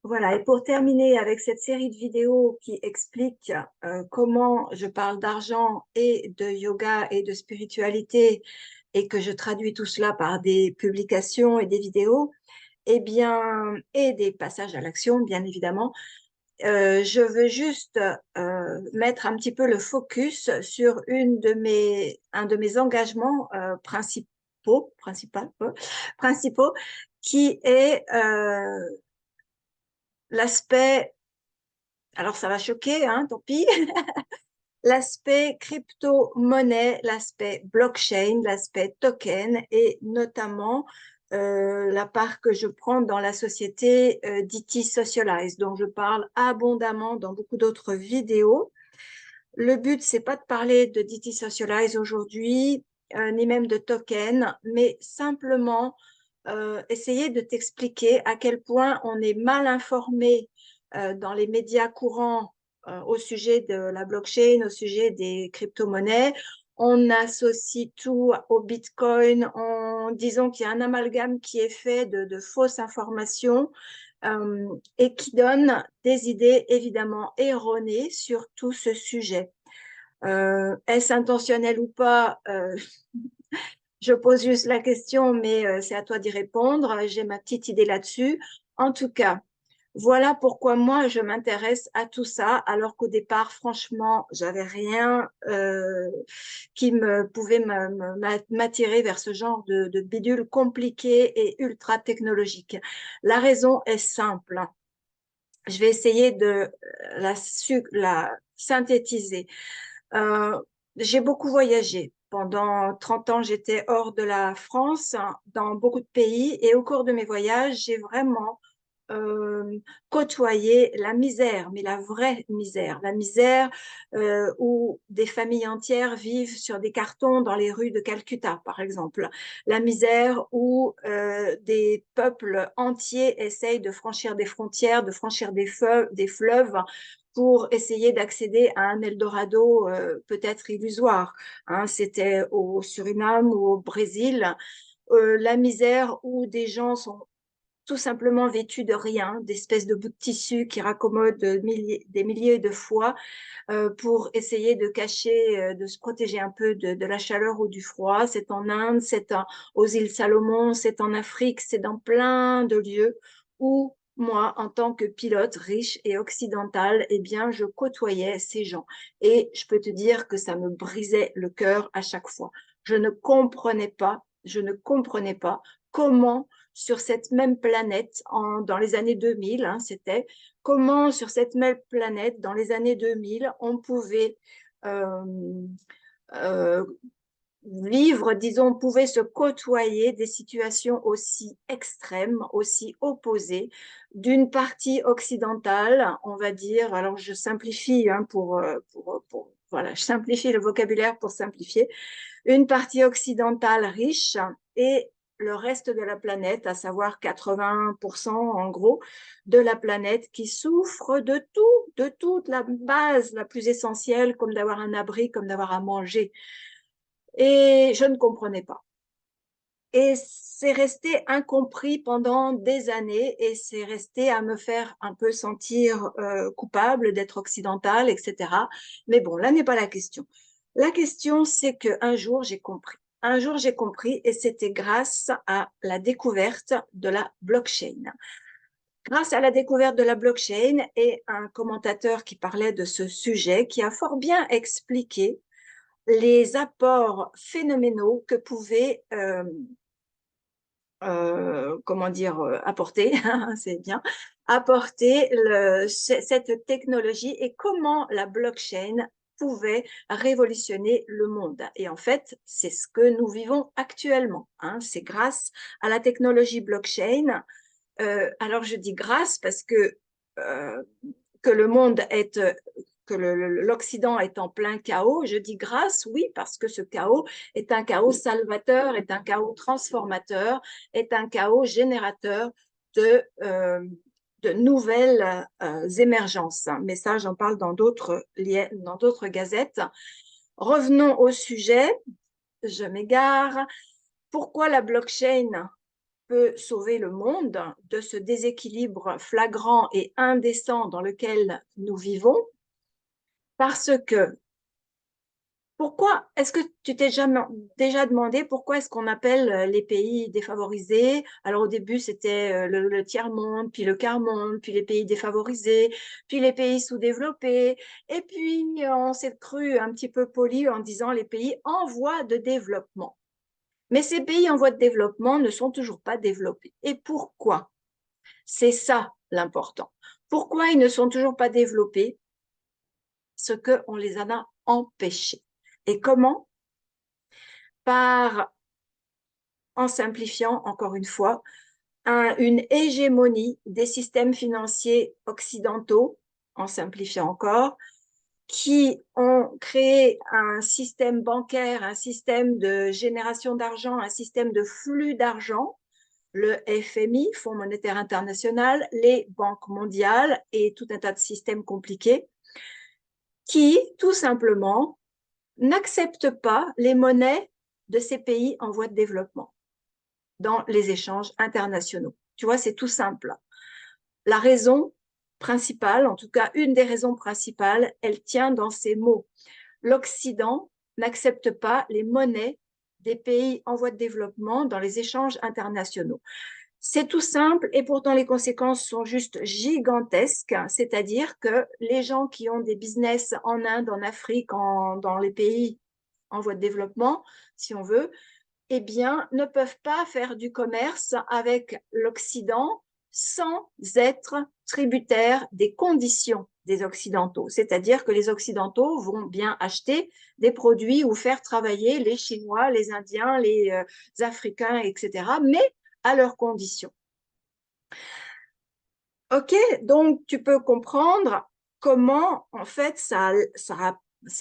Voilà, et pour terminer avec cette série de vidéos qui explique comment je parle d'argent et de yoga et de spiritualité et que je traduis tout cela par des publications et des vidéos, eh bien, et des passages à l'action, bien évidemment, je veux juste mettre un petit peu le focus sur un de mes engagements principaux, qui est l'aspect, alors ça va choquer, hein, tant pis, l'aspect crypto-monnaie, l'aspect blockchain, l'aspect token et notamment la part que je prends dans la société d'IT Socialize, dont je parle abondamment dans beaucoup d'autres vidéos. Le but, c'est pas de parler de DT Socialize aujourd'hui, ni même de token, mais simplement essayer de t'expliquer à quel point on est mal informé dans les médias courants au sujet de la blockchain, au sujet des crypto-monnaies. On associe tout au Bitcoin, disons qu'il y a un amalgame qui est fait de fausses informations et qui donne des idées évidemment erronées sur tout ce sujet. Est-ce intentionnel ou pas? Je pose juste la question, mais c'est à toi d'y répondre. J'ai ma petite idée là-dessus. En tout cas, voilà pourquoi moi je m'intéresse à tout ça, alors qu'au départ, franchement, j'avais rien qui me pouvait m'attirer vers ce genre de bidule compliqué et ultra technologique. La raison est simple. Je vais essayer de la synthétiser. Euh, j'ai beaucoup voyagé. Pendant 30 ans, j'étais hors de la France, dans beaucoup de pays, et au cours de mes voyages, j'ai vraiment euh, côtoyer la misère, mais la misère où des familles entières vivent sur des cartons dans les rues de Calcutta, par exemple, la misère où des peuples entiers essayent de franchir des frontières, de franchir des fleuves pour essayer d'accéder à un Eldorado peut-être illusoire. Hein, c'était au Suriname ou au Brésil. La misère où des gens sont tout simplement vêtus de rien, d'espèces de bouts de tissu qui raccommodent des milliers de fois pour essayer de cacher, de se protéger un peu de la chaleur ou du froid. C'est en Inde, aux îles Salomon, c'est en Afrique, c'est dans plein de lieux où moi, en tant que pilote riche et occidental, eh bien, je côtoyais ces gens. Et je peux te dire que ça me brisait le cœur à chaque fois. Je ne comprenais pas comment sur cette même planète dans les années 2000, hein, c'était comment sur cette même planète, dans les années 2000, on pouvait euh, euh, vivre, disons, on pouvait se côtoyer des situations aussi extrêmes, aussi opposées, d'une partie occidentale, on va dire, alors je simplifie hein, voilà, je simplifie le vocabulaire pour simplifier, une partie occidentale riche et le reste de la planète, à savoir 80% en gros de la planète qui souffre de toute la base la plus essentielle, comme d'avoir un abri, comme d'avoir à manger. Et je ne comprenais pas. Et c'est resté incompris pendant des années et c'est resté à me faire un peu sentir coupable d'être occidentale, etc. Mais bon, là n'est pas la question. La question, c'est qu'un jour, j'ai compris. Un jour, j'ai compris et c'était grâce à la découverte de la blockchain. Grâce à la découverte de la blockchain et un commentateur qui parlait de ce sujet, qui a fort bien expliqué les apports phénoménaux que pouvait comment dire, apporter, c'est bien, apporter cette technologie et comment la blockchain pouvait révolutionner le monde. Et en fait, c'est ce que nous vivons actuellement. Hein. C'est grâce à la technologie blockchain. Alors je dis grâce parce euh, que le monde est que l'Occident est en plein chaos. Je dis grâce, oui, parce que ce chaos est un chaos salvateur, est un chaos transformateur, est un chaos générateur de, euh, de nouvelles émergences. Mais ça, j'en parle dans d'autres gazettes. Revenons au sujet. Je m'égare. Pourquoi la blockchain? peut sauver le monde de ce déséquilibre flagrant et indécent dans lequel nous vivons, parce que pourquoi est-ce que tu t'es jamais déjà demandé pourquoi est-ce qu'on appelle les pays défavorisés? Alors au début c'était le tiers-monde, puis le quart-monde, puis les pays défavorisés, puis les pays sous-développés, et puis on s'est cru un petit peu poli en disant les pays en voie de développement. Mais ces pays en voie de développement ne sont toujours pas développés. Et pourquoi? C'est ça l'important. Pourquoi ils ne sont toujours pas développés? Ce qu'on les en a empêchés. Et comment? Par, en simplifiant encore une fois, une hégémonie des systèmes financiers occidentaux, en simplifiant encore, qui ont créé un système bancaire, un système de génération d'argent, un système de flux d'argent, le FMI, Fonds monétaire international, les banques mondiales et tout un tas de systèmes compliqués, qui, tout simplement, n'acceptent pas les monnaies de ces pays en voie de développement dans les échanges internationaux. Tu vois, c'est tout simple. La raison principale, en tout cas une des raisons principales, elle tient dans ces mots. L'Occident n'accepte pas les monnaies des pays en voie de développement dans les échanges internationaux. C'est tout simple et pourtant les conséquences sont juste gigantesques, c'est-à-dire que les gens qui ont des business en Inde, en Afrique, dans les pays en voie de développement, si on veut, eh bien, ne peuvent pas faire du commerce avec l'Occident sans être tributaires des conditions des Occidentaux. C'est-à-dire que les Occidentaux vont bien acheter des produits ou faire travailler les Chinois, les Indiens, les Africains, etc., mais à leurs conditions. OK, donc tu peux comprendre comment, en fait, ça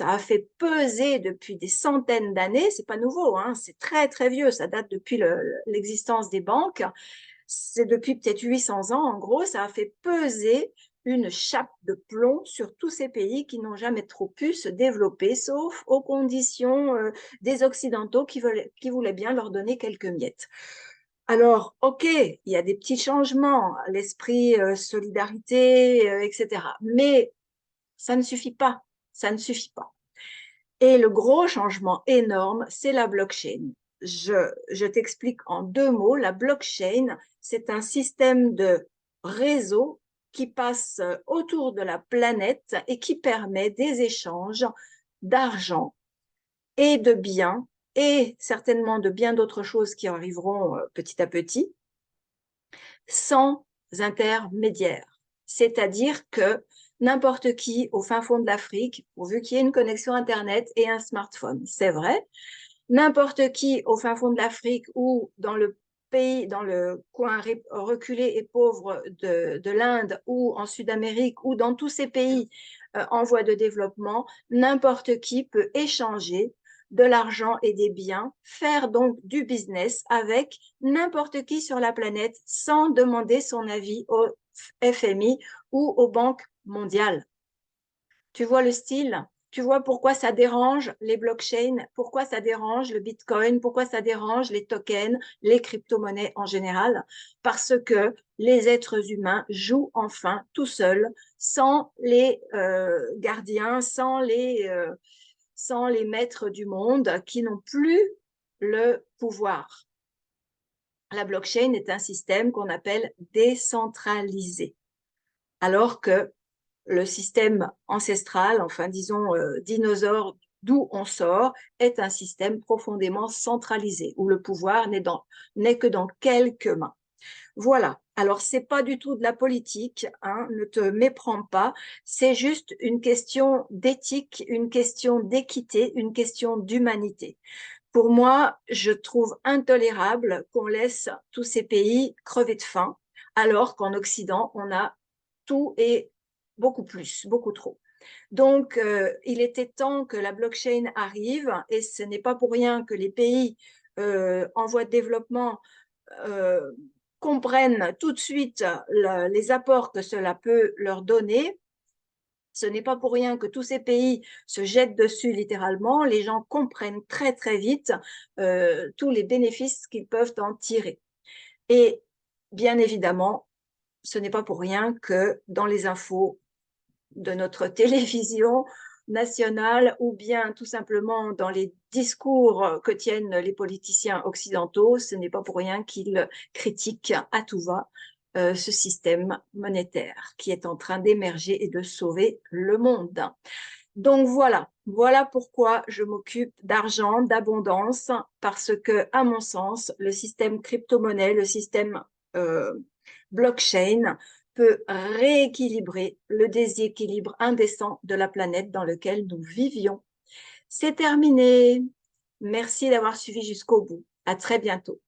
a fait peser depuis des centaines d'années, c'est pas nouveau, hein, c'est très très vieux, ça date depuis l'existence des banques, c'est depuis peut-être 800 ans en gros, ça a fait peser une chape de plomb sur tous ces pays qui n'ont jamais trop pu se développer, sauf aux conditions des Occidentaux qui voulaient bien leur donner quelques miettes. Alors, OK, il y a des petits changements, l'esprit solidarité, etc. Mais ça ne suffit pas, ça ne suffit pas. Et le gros changement énorme, c'est la blockchain. Je t'explique en deux mots. La blockchain, c'est un système de réseau qui passe autour de la planète et qui permet des échanges d'argent et de biens et certainement de bien d'autres choses qui arriveront petit à petit sans intermédiaire. C'est-à-dire que n'importe qui au fin fond de l'Afrique, pourvu qu'il y ait une connexion Internet et un smartphone, c'est vrai, n'importe qui au fin fond de l'Afrique ou dans le pays, dans le coin reculé et pauvre de l'Inde ou en Sud-Amérique ou dans tous ces pays en voie de développement, n'importe qui peut échanger de l'argent et des biens, faire donc du business avec n'importe qui sur la planète sans demander son avis au FMI ou aux banques mondiales. Tu vois le style? Tu vois pourquoi ça dérange les blockchains, pourquoi ça dérange le Bitcoin, pourquoi ça dérange les tokens, les crypto-monnaies en général? Parce que les êtres humains jouent enfin tout seuls, sans les gardiens, sans les maîtres du monde qui n'ont plus le pouvoir. La blockchain est un système qu'on appelle décentralisé, alors que le système ancestral, enfin disons dinosaure d'où on sort, est un système profondément centralisé, où le pouvoir n'est que dans quelques mains. Voilà. Alors, c'est pas du tout de la politique, hein, ne te méprends pas. C'est juste une question d'éthique, une question d'équité, une question d'humanité. Pour moi, je trouve intolérable qu'on laisse tous ces pays crever de faim, alors qu'en Occident, on a tout et beaucoup plus, beaucoup trop. Donc, il était temps que la blockchain arrive, et ce n'est pas pour rien que les pays en voie de développement euh, comprennent tout de suite les apports que cela peut leur donner. Ce n'est pas pour rien que tous ces pays se jettent dessus littéralement. Les gens comprennent très très vite tous les bénéfices qu'ils peuvent en tirer. Et bien évidemment, ce n'est pas pour rien que dans les infos de notre télévision nationale ou bien tout simplement dans les discours que tiennent les politiciens occidentaux, ce n'est pas pour rien qu'ils critiquent à tout va ce système monétaire qui est en train d'émerger et de sauver le monde. Donc voilà pourquoi je m'occupe d'argent, d'abondance, parce que, à mon sens, le système crypto-monnaie, le système euh, blockchain peut rééquilibrer le déséquilibre indécent de la planète dans lequel nous vivions. C'est terminé. Merci d'avoir suivi jusqu'au bout. À très bientôt.